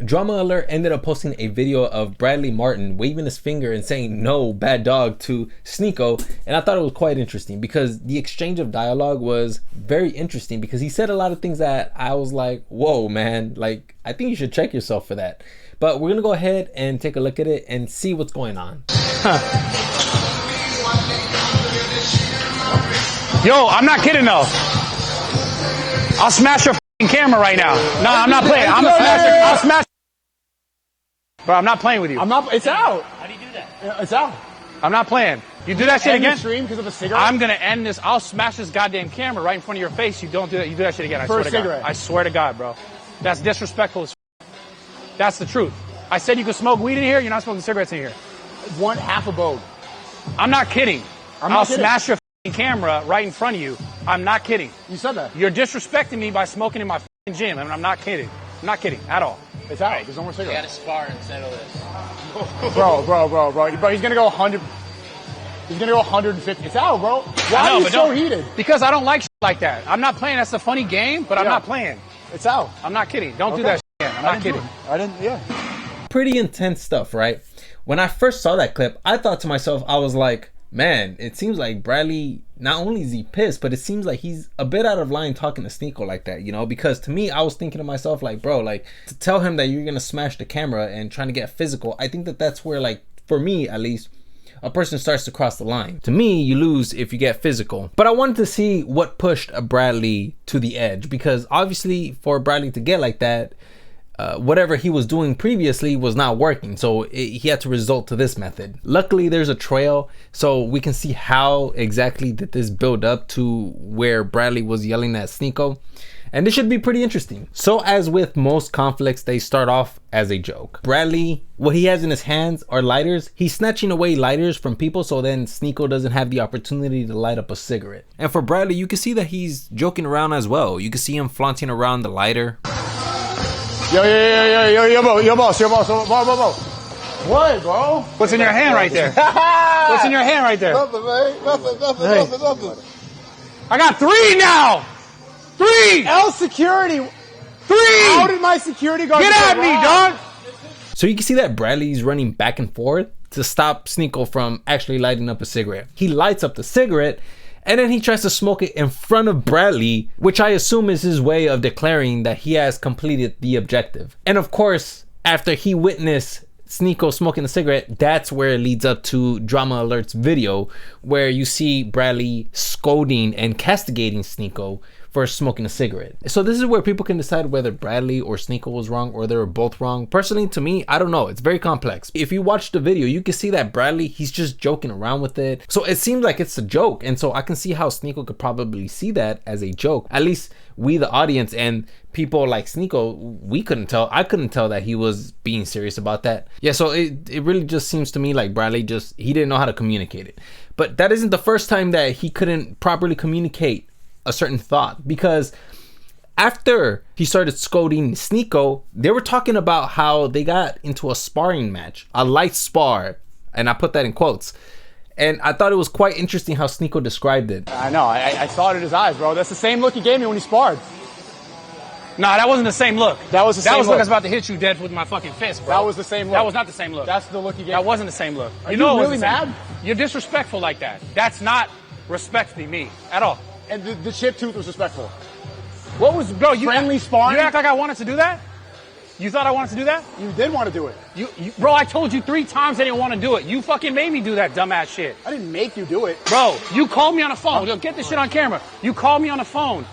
Drama Alert ended up posting a video of Bradley Martin waving his finger and saying no, bad dog to Sneako, and I thought it was quite interesting because the exchange of dialogue was very interesting because he said a lot of things that I was like, whoa man, like I think you should check yourself for that. But we're gonna go ahead and take a look at it and see what's going on. Yo, I'm not kidding though. I'll smash your camera right now. No, I'm not playing. I'll smash. Bro, I'm not playing with you. I'm not. It's out. How do you do that? It's out. I'm not playing. You do that shit again? Stream because of a cigarette. I'm gonna end this. I'll smash this goddamn camera right in front of your face. You don't do that. You do that shit again. I For swear a to cigarette. God. I swear to God, bro. That's disrespectful as That's the truth. I said you could smoke weed in here. You're not smoking cigarettes in here. One half a boat. I'm not kidding. I'll smash your camera right in front of you. I'm not kidding. You said that. You're disrespecting me by smoking in my gym, and I'm not kidding. I'm not kidding at all. It's out. There's no more cigarettes. You gotta spar and settle this. Bro. He's gonna go 100. He's gonna go 150. It's out, bro. Why are you so heated? Because I don't like shit like that. I'm not playing. That's a funny game, but I'm not playing. It's out. I'm not kidding. Don't do that shit again. I'm not kidding. I didn't. Yeah. Pretty intense stuff, right? When I first saw that clip, I thought to myself, I was like, man, it seems like Bradley, not only is he pissed, but it seems like he's a bit out of line talking to Sneako like that, you know? Because to me, I was thinking to myself, like, bro, like, to tell him that you're gonna smash the camera and trying to get physical, I think that that's where, like, for me at least, a person starts to cross the line. To me, you lose if you get physical. But I wanted to see what pushed a Bradley to the edge, because obviously for Bradley to get like that, whatever he was doing previously was not working, so he had to resort to this method. Luckily there's a trail so we can see how exactly did this build up to where Bradley was yelling at Sneako, and this should be pretty interesting. So as with most conflicts, they start off as a joke. Bradley, what he has in his hands are lighters. He's snatching away lighters from people so then Sneako doesn't have the opportunity to light up a cigarette. And for Bradley, you can see that he's joking around as well. You can see him flaunting around the lighter. Yo, boss. What, bro? What's in your hand right there? What's in your hand right there? Nothing, man. Nothing. I got 3 now. 3. L security. 3. How did my security guard get at me, dog? So you can see that Bradley's running back and forth to stop Sneako from actually lighting up a cigarette. He lights up the cigarette and then he tries to smoke it in front of Bradley, which I assume is his way of declaring that he has completed the objective. And of course, after he witnessed Sneako smoking a cigarette, that's where it leads up to Drama Alert's video, where you see Bradley scolding and castigating Sneako for smoking a cigarette. So this is where people can decide whether Bradley or Sneako was wrong or they were both wrong. Personally, to me, I don't know. It's very complex. If you watch the video, you can see that Bradley, he's just joking around with it. So it seems like it's a joke. And so I can see how Sneako could probably see that as a joke. At least we, the audience, and people like Sneako, we couldn't tell. I couldn't tell that he was being serious about that. Yeah, so it really just seems to me like Bradley he didn't know how to communicate it. But that isn't the first time that he couldn't properly communicate a certain thought, because after he started scolding Sneako, they were talking about how they got into a sparring match, a light spar, and I put that in quotes. And I thought it was quite interesting how Sneako described it. I know, I saw it in his eyes, bro. That's the same look he gave me when he sparred. Nah, that wasn't the same look. That was the same look. I was about to hit you dead with my fucking fist, bro. That was the same look. That was not the same look. That's the look he gave me. That wasn't the same look. Are you really mad? You're disrespectful like that. That's not respecting me at all. And the chip tooth was respectful. What was, bro, friendly sparring? You act like I wanted to do that? You thought I wanted to do that? You did want to do it. Bro, I told you 3 times I didn't want to do it. You fucking made me do that dumbass shit. I didn't make you do it. Bro, you called me on the phone. Get this shit on camera. You called me on the phone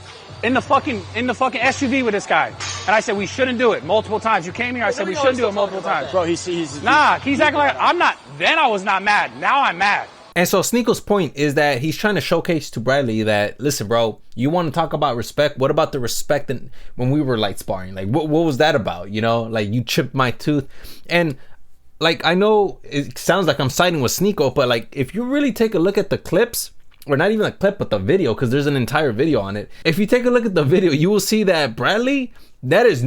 in the fucking SUV with this guy. And I said we shouldn't do it multiple times. You came here, I said we shouldn't do it multiple times. Bro, he's acting like I'm not. Then I was not mad. Now I'm mad. And so Sneako's point is that he's trying to showcase to Bradley that, listen, bro, you want to talk about respect? What about the respect when we were light sparring? Like, what was that about? You know, like you chipped my tooth. And like, I know it sounds like I'm siding with Sneako, but like, if you really take a look at the clips, or not even a clip, but the video, because there's an entire video on it. If you take a look at the video, you will see that Bradley, that is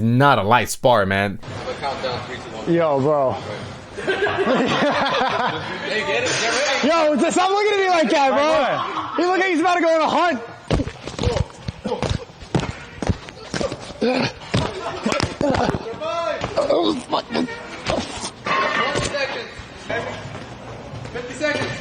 not a light spar, man. Count down 3, 2, 1. Yo, bro. Hey, get it. Get ready. Yo, stop looking at me like that, bro. He look like he's about to go on a hunt. Come on. 20 seconds. 50 seconds.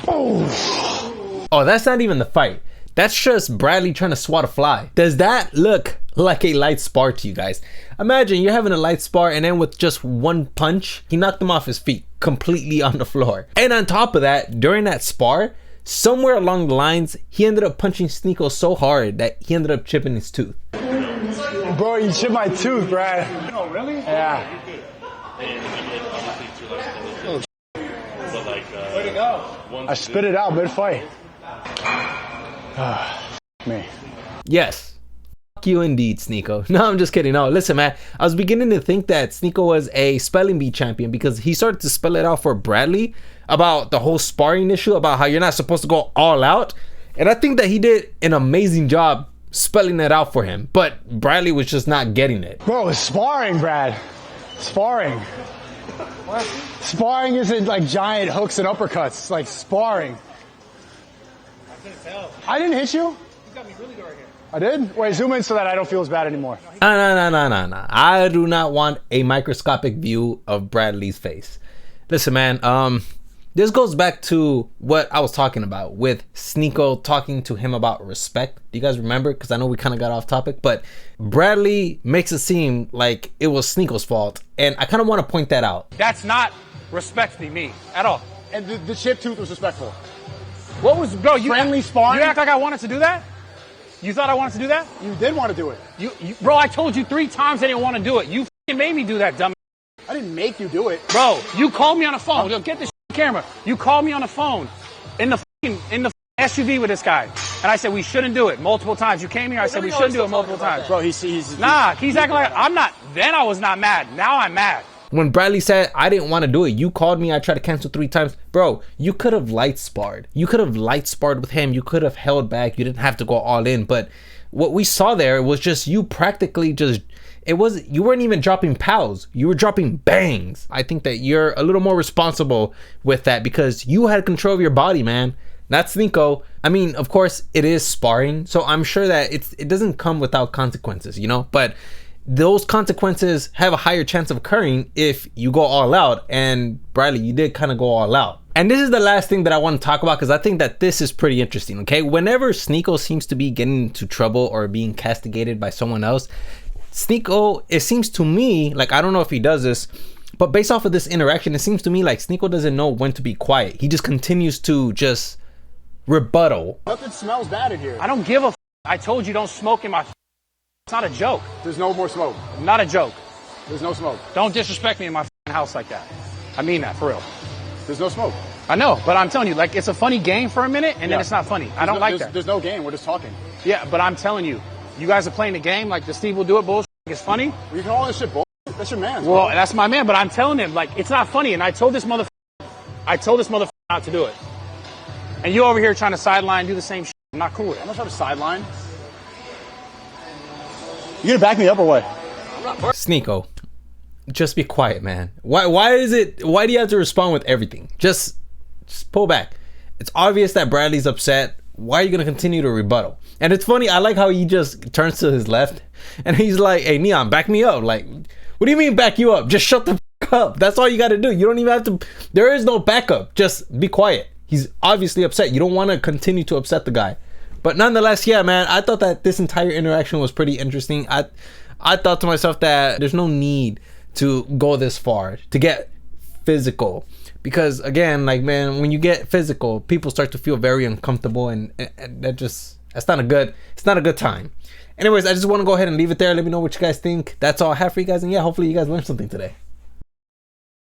Oh, that's not even the fight. That's just Bradley trying to swat a fly. Does that look like a light spar to you guys? Imagine you're having a light spar and then with just one punch, he knocked him off his feet completely on the floor. And on top of that, during that spar, somewhere along the lines, he ended up punching Sneako so hard that he ended up chipping his tooth. Bro, you chipped my tooth, Brad. Oh, really? Yeah. Where'd it go? I spit it out mid-fight. Me. Yes. Fuck you indeed, Sneako. No, I'm just kidding. No, listen, man. I was beginning to think that Sneako was a spelling bee champion because he started to spell it out for Bradley about the whole sparring issue, about how you're not supposed to go all out. And I think that he did an amazing job spelling it out for him. But Bradley was just not getting it. Bro, it's sparring, Brad. Sparring. What? Sparring isn't like giant hooks and uppercuts. It's like sparring. I couldn't tell. I didn't hit you. You got me really good right here. I did? Wait, zoom in so that I don't feel as bad anymore. No. I do not want a microscopic view of Bradley's face. Listen, man, this goes back to what I was talking about with Sneako talking to him about respect. Do you guys remember? Because I know we kind of got off topic, but Bradley makes it seem like it was Sneako's fault. And I kind of want to point that out. That's not respecting me at all. And the chip tooth was respectful. What was, bro, you Friendly sparring? You act like I wanted to do that? You thought I wanted to do that? You did want to do it. Bro, I told you 3 times I didn't want to do it. You fucking made me do that, dumb. I didn't make you do it. Bro, you called me on the phone. Yo, get this on camera. You called me on the phone in the SUV with this guy. And I said we shouldn't do it multiple times. You came here, I said we shouldn't do it multiple times. Bro, he's Nah, he's acting like I'm not. Then I was not mad. Now I'm mad. When Bradley said, I didn't want to do it, you called me, I tried to cancel 3 times. Bro, you could have light sparred. You could have light sparred with him. You could have held back. You didn't have to go all in. But what we saw there was just you practically just, you weren't even dropping pows. You were dropping bangs. I think that you're a little more responsible with that because you had control of your body, man. Not Sneako. I mean, of course, it is sparring. So I'm sure that it doesn't come without consequences, you know? But those consequences have a higher chance of occurring if you go all out. And Bradley, you did kind of go all out. And this is the last thing that I want to talk about because I think that this is pretty interesting, okay? Whenever Sneako seems to be getting into trouble or being castigated by someone else, Sneako, it seems to me, like, I don't know if he does this, but based off of this interaction, it seems to me like Sneako doesn't know when to be quiet. He just continues to just rebuttal. Nothing smells bad in here. I don't give a. I told you don't smoke in my. It's not a joke. There's no more smoke. Not a joke. There's no smoke. Don't disrespect me in my house like that. I mean that for real. There's no smoke. I know, but I'm telling you, like, it's a funny game for a minute, and then it's not funny. I don't like that. There's no game. We're just talking. Yeah, but I'm telling you, you guys are playing the game like the Steve will do it bullshit. It's funny. Well, you can all this shit bullshit. That's your man. Well, that's my man, but I'm telling him, like, it's not funny. And I told this motherfucker not to do it. And you over here trying to sideline, do the same shit. I'm not cool with it. I'm not trying to sideline. You gonna back me up or what? Sneako, just be quiet, man. Why do you have to respond with everything? Just pull back. It's obvious that Bradley's upset. Why are you gonna continue to rebuttal? And it's funny, I like how he just turns to his left and he's like, hey, Neon, back me up. Like, what do you mean back you up? Just shut the f up. That's all you gotta do. You don't even have to, there is no backup. Just be quiet. He's obviously upset. You don't want to continue to upset the guy. But nonetheless, yeah, man, I thought that this entire interaction was pretty interesting. I thought to myself that there's no need to go this far, to get physical. Because again, like, man, when you get physical, people start to feel very uncomfortable and it's not a good time. Anyways, I just want to go ahead and leave it there. Let me know what you guys think. That's all I have for you guys. And yeah, hopefully you guys learned something today.